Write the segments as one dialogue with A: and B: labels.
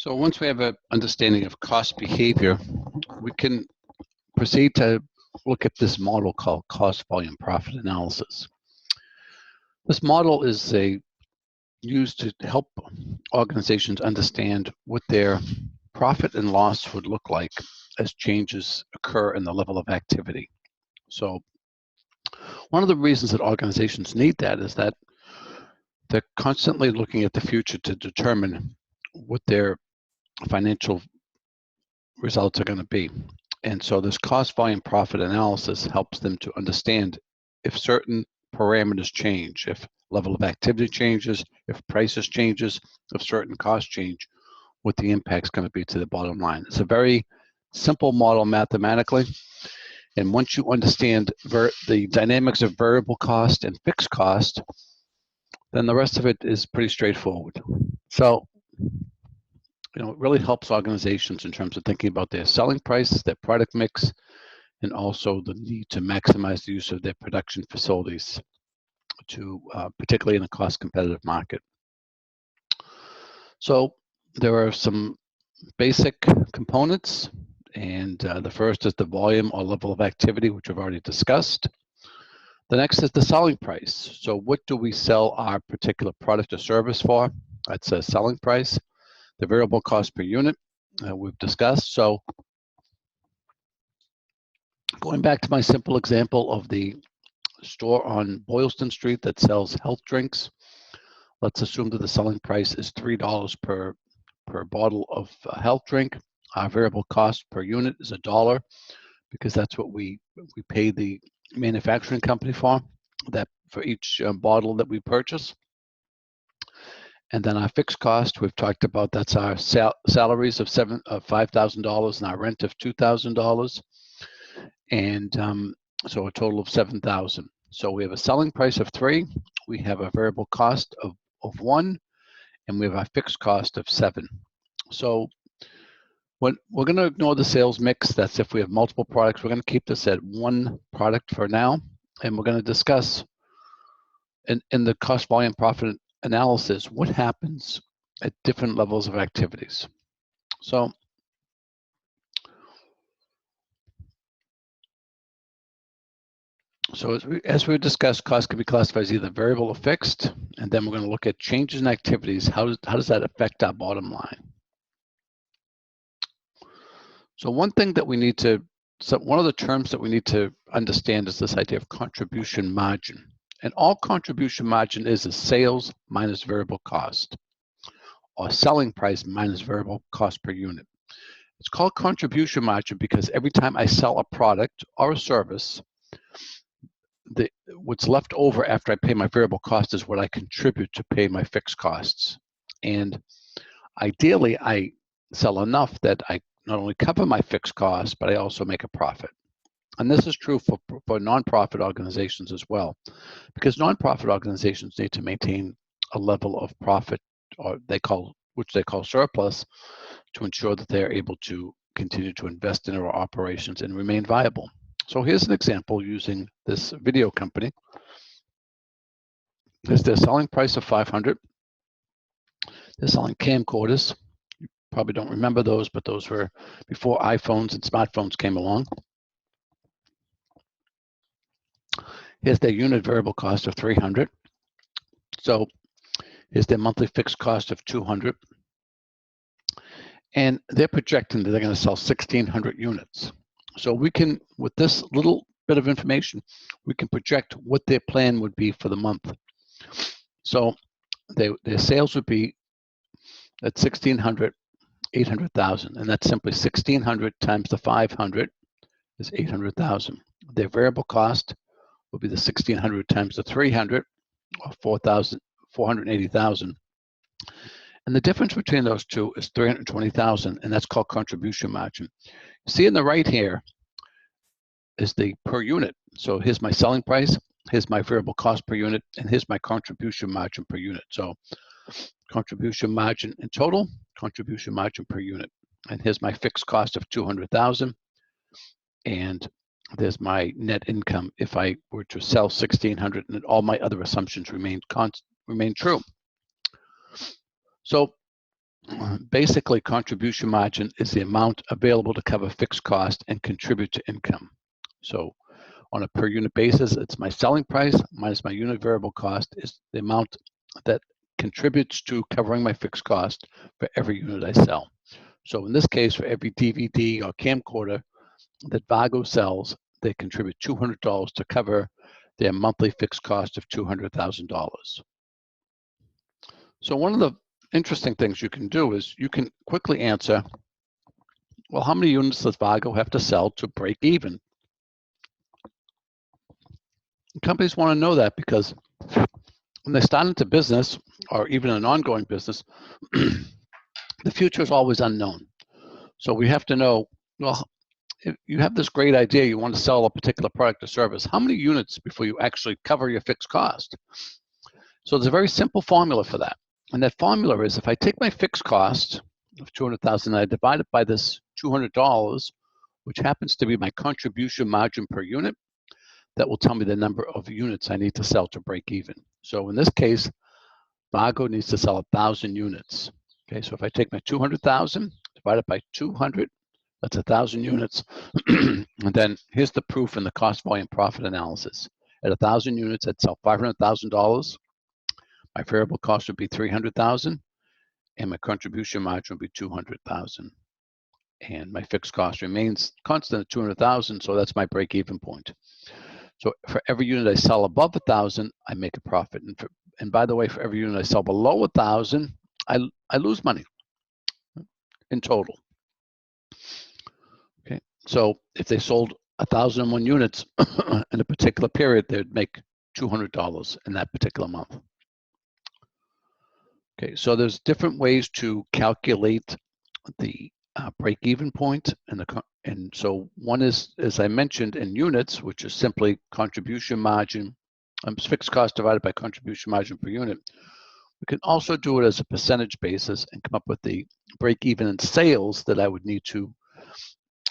A: So once we have an understanding of cost behavior, we can proceed to look at this model called cost volume profit analysis. This model is used to help organizations understand what their profit and loss would look like as changes occur in the level of activity. So one of the reasons that organizations need that is that they're constantly looking at the future to determine what their financial results are going to be. And so this cost volume profit analysis helps them to understand if certain parameters change, if level of activity changes, if prices changes, if certain costs change, what the impact's going to be to the bottom line. It's a very simple model mathematically. And once you understand the dynamics of variable cost and fixed cost, then the rest of it is pretty straightforward. So, it really helps organizations in terms of thinking about their selling price, their product mix, and also the need to maximize the use of their production facilities to particularly in a cost competitive market. So there are some basic components, and the first is the volume or level of activity, which we've already discussed. The next is the selling price. So what do we sell our particular product or service for? That's a selling price. The variable cost per unit we've discussed. So going back to my simple example of the store on Boylston Street that sells health drinks, let's assume that the selling price is $3 per bottle of health drink. Our variable cost per unit is $1 because that's what we pay the manufacturing company for each bottle that we purchase. And then our fixed cost, we've talked about, that's our salaries of $5,000 and our rent of $2,000. And so a total of $7,000. So we have a selling price of $3, we have a variable cost of $1, and we have our fixed cost of $7. So when we're going to ignore the sales mix, that's if we have multiple products. We're going to keep this at one product for now, and we're going to discuss in the cost volume profit analysis what happens at different levels of activities. So as we discussed, cost can be classified as either variable or fixed, and then we're going to look at changes in activities. How does that affect our bottom line? So one of the terms that we need to understand is this idea of contribution margin. And all contribution margin is sales minus variable cost, or selling price minus variable cost per unit. It's called contribution margin because every time I sell a product or a service, what's left over after I pay my variable cost is what I contribute to pay my fixed costs. And ideally, I sell enough that I not only cover my fixed costs, but I also make a profit. And this is true for nonprofit organizations as well, because nonprofit organizations need to maintain a level of profit, which they call surplus, to ensure that they're able to continue to invest in our operations and remain viable. So here's an example using this video company. There's their selling price of $500. They're selling camcorders. You probably don't remember those, but those were before iPhones and smartphones came along. Here's their unit variable cost of $300. So here's their monthly fixed cost of $200. And they're projecting that they're going to sell 1,600 units. So we can, with this little bit of information, we can project what their plan would be for the month. So their sales would be at 1,600, 800,000, and that's simply 1,600 times the 500 is 800,000. Their variable cost would be the 1,600 times the 300, or 480,000. And the difference between those two is 320,000, and that's called contribution margin. See in the right here is the per unit. So here's my selling price, here's my variable cost per unit, and here's my contribution margin per unit. So contribution margin in total, contribution margin per unit. And here's my fixed cost of 200,000. And there's my net income if I were to sell 1,600 and all my other assumptions remain true. So Basically, contribution margin is the amount available to cover fixed cost and contribute to income. So on a per unit basis, it's my selling price minus my unit variable cost is the amount that contributes to covering my fixed cost for every unit I sell. So in this case, for every DVD or camcorder that Vago sells, they contribute $200 to cover their monthly fixed cost of $200,000. So one of the interesting things you can do is you can quickly answer, well, how many units does Vago have to sell to break even? Companies want to know that because when they start into business or even an ongoing business, the future is always unknown. So we have to know, well, if you have this great idea, you want to sell a particular product or service, how many units before you actually cover your fixed cost? So there's a very simple formula for that. And that formula is if I take my fixed cost of $200,000 and I divide it by this $200, which happens to be my contribution margin per unit, that will tell me the number of units I need to sell to break even. So in this case, Vago needs to sell 1,000 units. Okay, so if I take my 200,000, divide it by 200, that's 1,000 units. And then here's the proof in the cost volume profit analysis. At 1,000 units, I'd sell $500,000. My variable cost would be $300,000, and my contribution margin would be $200,000. And my fixed cost remains constant at $200,000, so that's my break-even point. So for every unit I sell above 1,000, I make a profit. And by the way, for every unit I sell below 1,000, I lose money in total. Okay, so if they sold 1,001 units in a particular period, they'd make $200 in that particular month. Okay, so there's different ways to calculate the break-even point, and so one is, as I mentioned, in units, which is simply contribution margin, fixed cost divided by contribution margin per unit. We can also do it as a percentage basis and come up with the break-even in sales that I would need to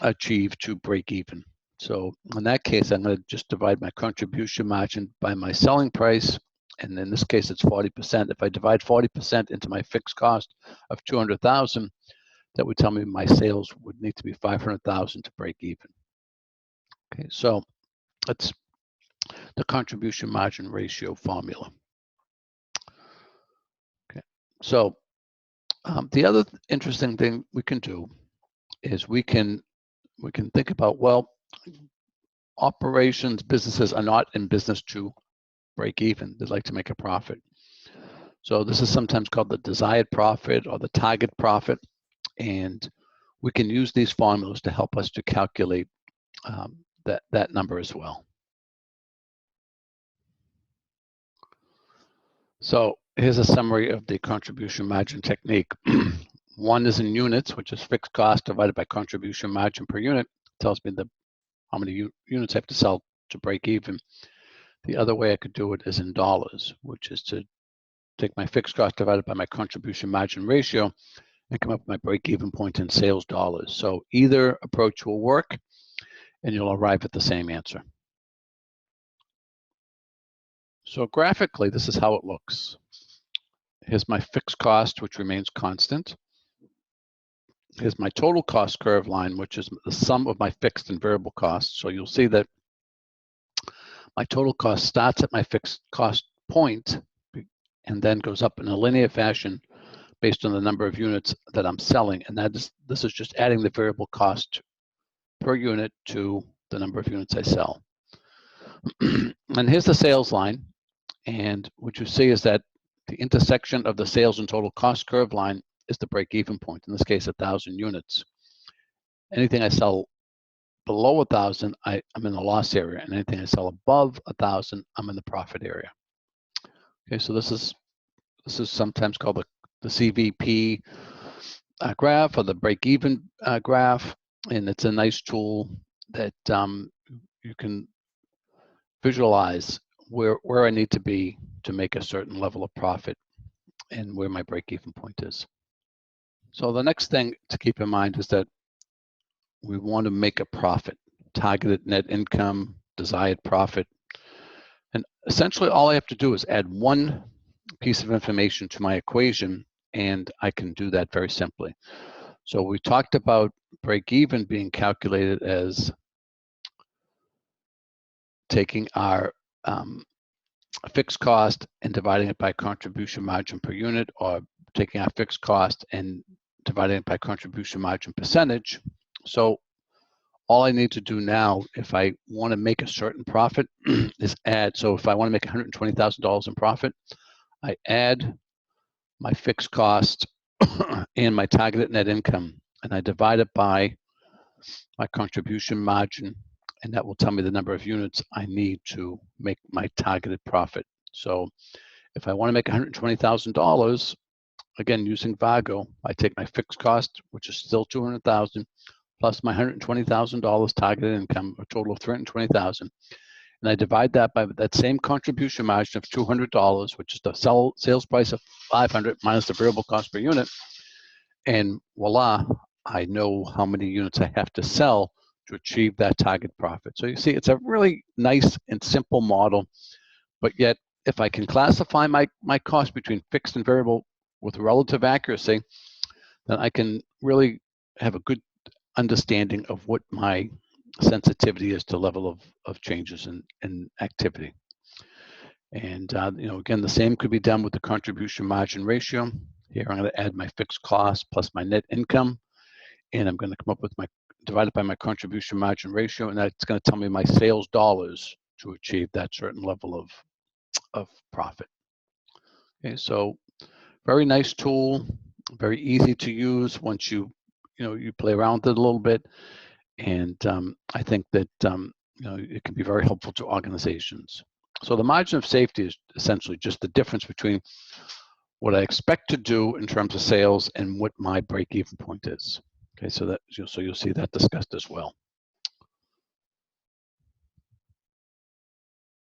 A: achieve to break even. So in that case, I'm going to just divide my contribution margin by my selling price. And in this case, it's 40%. If I divide 40% into my fixed cost of 200,000, that would tell me my sales would need to be 500,000 to break even. Okay, so that's the contribution margin ratio formula. Okay, so the other interesting thing we can do is we can think about, well, operations businesses are not in business to break even. They'd like to make a profit. So this is sometimes called the desired profit or the target profit. And we can use these formulas to help us to calculate that number as well. So here's a summary of the contribution margin technique. One is in units, which is fixed cost divided by contribution margin per unit. It tells me how many units I have to sell to break even. The other way I could do it is in dollars, which is to take my fixed cost divided by my contribution margin ratio and come up with my break-even point in sales dollars. So either approach will work, and you'll arrive at the same answer. So graphically, this is how it looks. Here's my fixed cost, which remains constant. Here's my total cost curve line, which is the sum of my fixed and variable costs. So you'll see that my total cost starts at my fixed cost point and then goes up in a linear fashion based on the number of units that I'm selling. And this is just adding the variable cost per unit to the number of units I sell. And here's the sales line. And what you see is that the intersection of the sales and total cost curve line is the break-even point, in this case, 1,000 units. Anything I sell below 1,000, I'm in the loss area, and anything I sell above 1,000, I'm in the profit area. Okay, so this is sometimes called the CVP graph or the break-even graph, and it's a nice tool that you can visualize where I need to be to make a certain level of profit and where my break-even point is. So the next thing to keep in mind is that we want to make a profit, targeted net income, desired profit. And essentially all I have to do is add one piece of information to my equation and I can do that very simply. So we talked about break even being calculated as taking our fixed cost and dividing it by contribution margin per unit, or taking our fixed cost and dividing it by contribution margin percentage. So all I need to do now, if I want to make a certain profit, is add. So if I want to make $120,000 in profit, I add my fixed cost and my targeted net income, and I divide it by my contribution margin, and that will tell me the number of units I need to make my targeted profit. So if I want to make $120,000, again, using Vago, I take my fixed cost, which is still $200,000, plus my $120,000 targeted income, a total of $320,000. And I divide that by that same contribution margin of $200, which is the sales price of $500 minus the variable cost per unit. And voila, I know how many units I have to sell to achieve that target profit. So you see, it's a really nice and simple model, but yet if I can classify my cost between fixed and variable with relative accuracy, then I can really have a good understanding of what my sensitivity is to level of changes in activity. And again, the same could be done with the contribution margin ratio. Here I'm going to add my fixed cost plus my net income, and I'm going to come up with my divided by my contribution margin ratio, and that's going to tell me my sales dollars to achieve that certain level of profit. Okay, so very nice tool, very easy to use once you play around with it a little bit, and I think that it can be very helpful to organizations. So the margin of safety is essentially just the difference between what I expect to do in terms of sales and what my break-even point is. Okay, so you'll see that discussed as well.